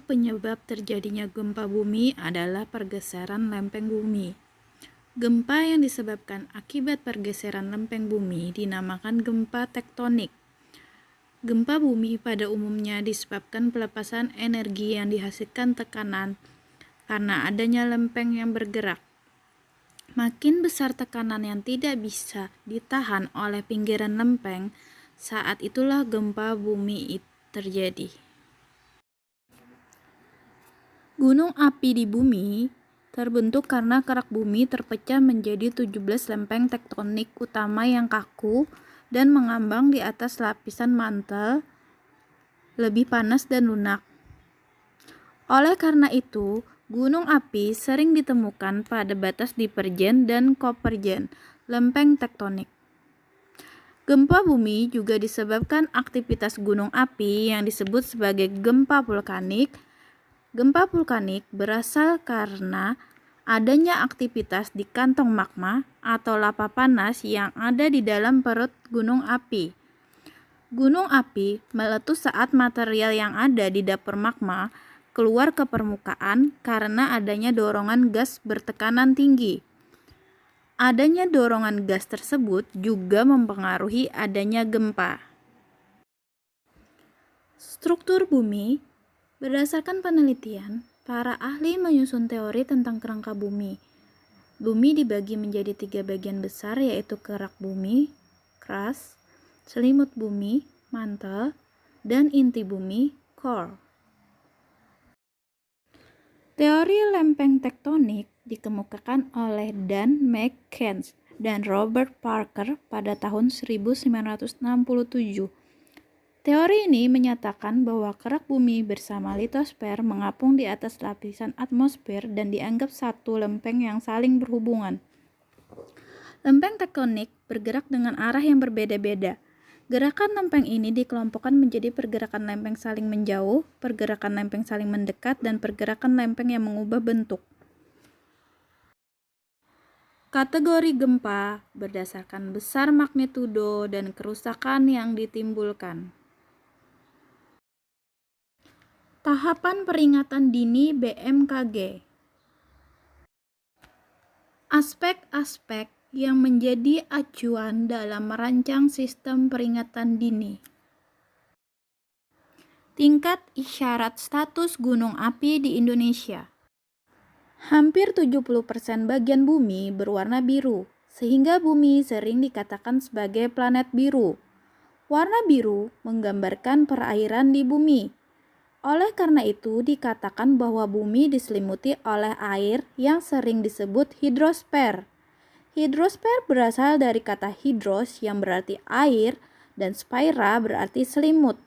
penyebab terjadinya gempa bumi adalah pergeseran lempeng bumi. Gempa yang disebabkan akibat pergeseran lempeng bumi dinamakan gempa tektonik. Gempa bumi pada umumnya disebabkan pelepasan energi yang dihasilkan tekanan karena adanya lempeng yang bergerak. Makin besar tekanan yang tidak bisa ditahan oleh pinggiran lempeng, saat itulah gempa bumi terjadi. Gunung api di bumi terbentuk karena kerak bumi terpecah menjadi 17 lempeng tektonik utama yang kaku dan mengambang di atas lapisan mantel lebih panas dan lunak. Oleh karena itu, gunung api sering ditemukan pada batas divergen dan konvergen lempeng tektonik. Gempa bumi juga disebabkan aktivitas gunung api yang disebut sebagai gempa vulkanik. Gempa vulkanik berasal karena adanya aktivitas di kantong magma atau lava panas yang ada di dalam perut gunung api. Gunung api meletus saat material yang ada di dapur magma keluar ke permukaan karena adanya dorongan gas bertekanan tinggi. Adanya dorongan gas tersebut juga mempengaruhi adanya gempa. Struktur bumi. Berdasarkan penelitian, para ahli menyusun teori tentang kerangka bumi. Bumi dibagi menjadi 3 bagian besar, yaitu kerak bumi, crust, selimut bumi, mantel, dan inti bumi, core. Teori lempeng tektonik dikemukakan oleh Dan McKenzie dan Robert Parker pada tahun 1967. Teori ini menyatakan bahwa kerak bumi bersama litosfer mengapung di atas lapisan atmosfer dan dianggap satu lempeng yang saling berhubungan. Lempeng tektonik bergerak dengan arah yang berbeda-beda. Gerakan lempeng ini dikelompokkan menjadi pergerakan lempeng saling menjauh, pergerakan lempeng saling mendekat, dan pergerakan lempeng yang mengubah bentuk. Kategori gempa berdasarkan besar magnitudo dan kerusakan yang ditimbulkan. Tahapan peringatan dini BMKG. Aspek-aspek yang menjadi acuan dalam merancang sistem peringatan dini. Tingkat isyarat status gunung api di Indonesia. Hampir 70% bagian bumi berwarna biru, sehingga bumi sering dikatakan sebagai planet biru. Warna biru menggambarkan perairan di bumi. Oleh karena itu, dikatakan bahwa bumi diselimuti oleh air yang sering disebut hidrosfer. Hidrosfer berasal dari kata hidros yang berarti air dan sphaera berarti selimut.